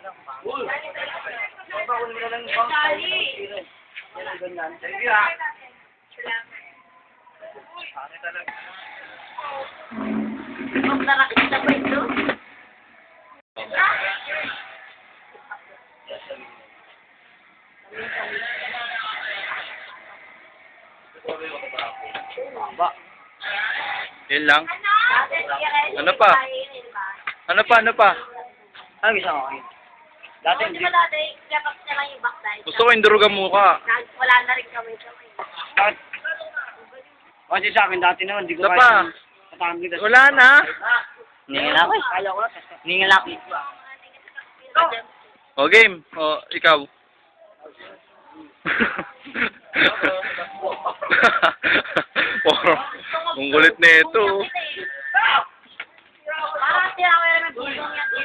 Babaon mo na lang yung Dali! Yan ang ganyan. Thank you, ha? Pare talaga. Kung narakita ba ito? Ba? Yun lang. Ano pa? Ano pa? Ano pa? Ano gusto mo kayo? Dati Di ba dati, dapat na lang yung backside. Gusto ko yung durugan mukha. Wala na rin kami. Kasi sa akin dati naman, di ko Isa pa. Katamig. Wala na. Ningin ako eh. Kaya ko na. Ningin ako. O game. O ikaw. Ang kulit na ito. Parang tinawala na bigong yan. O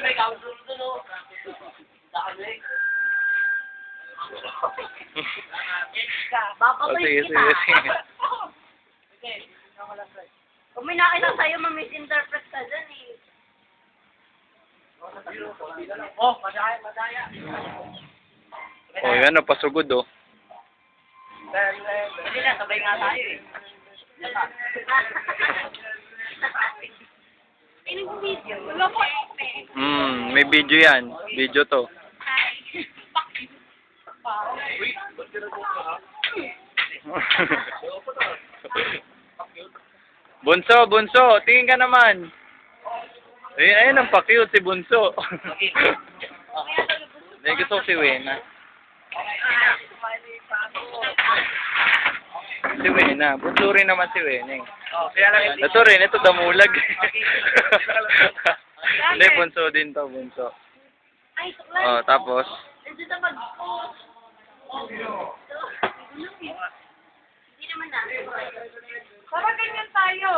Babatoy sige, kita. sige, sige. Kung may nakita sa'yo, ma-misinterpret ka dyan eh. Oh, madaya, madaya. O yan, napasugod o. Hindi na, sabay nga tayo eh. Pinag-video. Wala ko May video yan. Video to. Bunso, Bunso, tingin ka naman. Ayun, ayun ang pa-cute si Bunso. Hindi, gusto ko si Wena. Si Wena. Bunso rin naman si Wena eh. Kaya lang hindi. Ito rin, ito damulag. Hindi, Bunso din to, Bunso. Ay, tuklan. Oh, tapos, Nandito na mag-post. Hindi naman na. Parang ganyan tayo.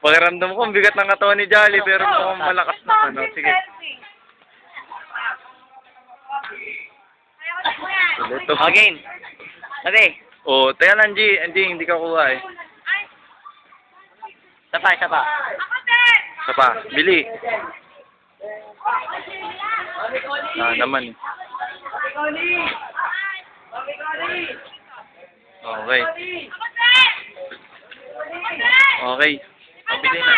pakiramdam ko, ang bigat ng katawan ni Jolly, pero mukhang malakas na ano. Sige. Ito. Again. Sabi. Oh, tayo lang, G. Hindi ka kuha eh. Isa pa, isa pa. Isa pa, bili. Naman. Okay. Okay. Pabili na.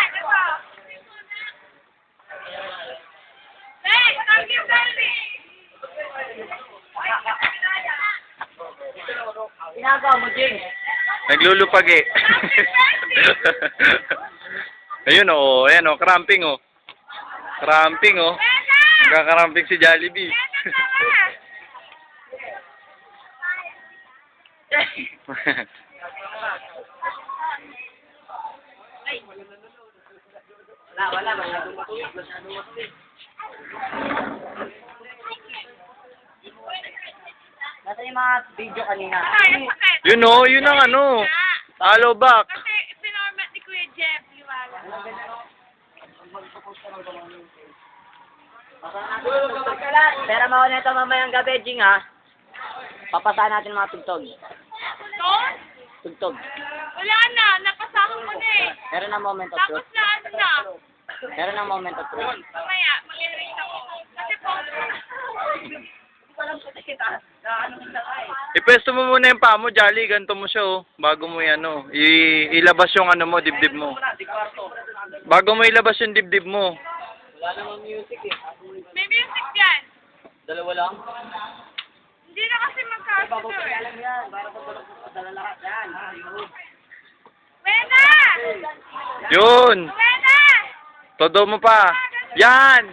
Ginagawa mo, Jing. Naglulupag eh. Ayun oh, ayan oh, cramping oh. Cramping oh. Nagkakaramping si Jollibee. Wala. Masyadong matuloy. Nasa yung mga video kanina. Yun oh, yun ang ano. Follow back. Kasi pinormat ni Kuya Jeff, liwala. Pero mauna ito mamayang gabi, Jing, ha? Papasahan natin mga tugtog. So, Tugtog. wala na, napasahon mo na eh. Meron ng moment of Tapos truth. na ano na. Meron ng moment of truth. Mamaya, mag-erase ako. Kasi po, Ipwesto mo muna yung paa mo, Jolly. Ganito mo siya oh. Bago mo yan oh. Ilabas yung ano mo, dibdib mo. Bago mo ilabas yung dibdib mo. Wala namang music, eh. may music yan. Dalawa lang? Hindi na kasi magkasundo eh. yan. Para sa dala lahat yan. Wena! Yun! Wena! Todo mo pa. Yan!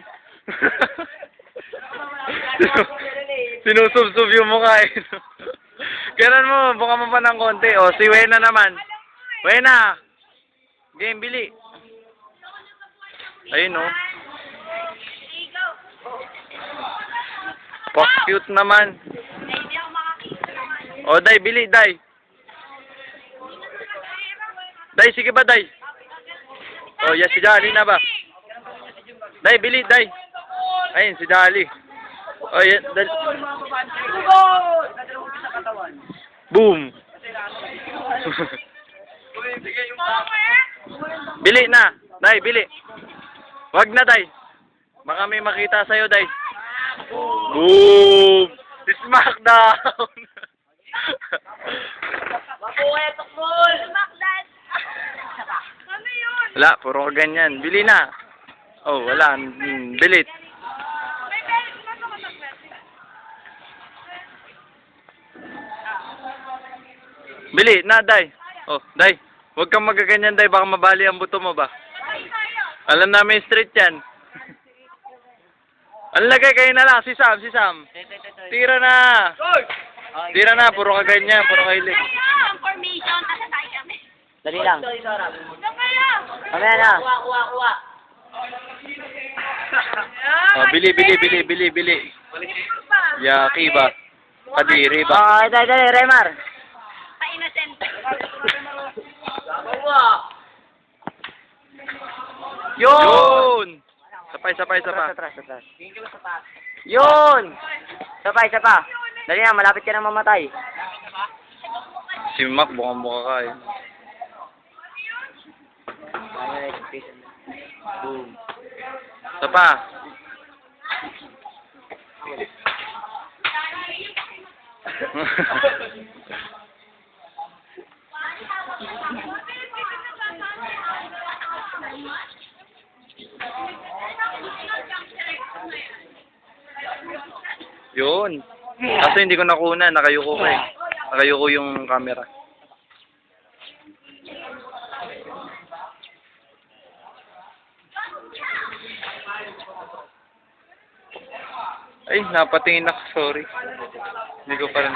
Sinusubsub yung mukha eh. Kailan mo, buka mo pa ng konti. O, si Wena naman. Wena! Game, bili. Ayun oh. Pok cute naman. Hindi ako makakita. O, Day, bili, Day. Day, sige ba, Day? O, yes, si Jolly na ba? Day, bili, Day. Ayun, si Jolly. O, yan, boom! Bili na. Day, bili. Wag na, Day. Baka may makita sa'yo, Day. Boom! Smackdown! Mabuhay at tukmol! Smackdown! Ano yun? Wala, puro ganyan. Bili na. Oh, wala. Bilit. May beses na ito katagpet. Bili na, Day. Oh, Day. Huwag kang magaganyan, Day. Baka mabali ang buto mo ba? Alam namin street yan. Ang lagay kayo na lang. Si Sam, si Sam. Tira na. Tira na. Puro ka ganyan. Puro kayo lik. Ang formation, nasa tayo kami. Dali lang. Ano kaya? Mamaya na. Oh, bili. Yaki ba? Kadiri ba? Oh, dali, Remar. Pa-innocent. Yun! Sapay. Atras. Yun! Isa pa. Dali na, malapit ka na mamatay. Si Mac, bukang-buka ka eh. Boom. Sapa. Yun. Kaso hindi ko nakuna, nakayuko ko eh. Nakayuko yung camera. Ay, napatingin ako, sorry. Hindi ko pa rin.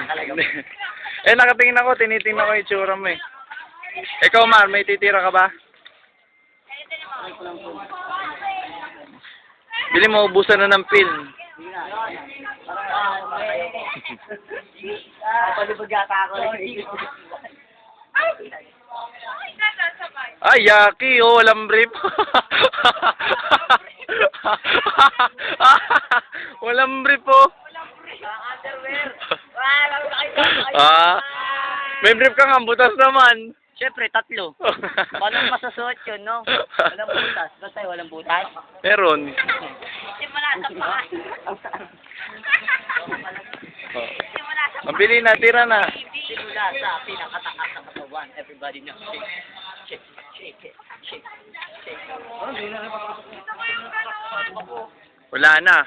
Nakatingin ako, tinitingnan ko yung itsura mo eh. Ikaw, Mar, may titira ka ba? Bili mo, ubusan na ng film. Palibag yata ako. Ay, yaki, oh, walang brief. Walang brief, oh. May brief kang ambutas naman. Siyempre, 3. Paano masasuot yun, no? Walang butas. Basta walang butas. Meron. Simula sa paa. Simula sa Mabili na, tira na. Simula sa pinakatakas ng katawan. Everybody now, shake. Wala na.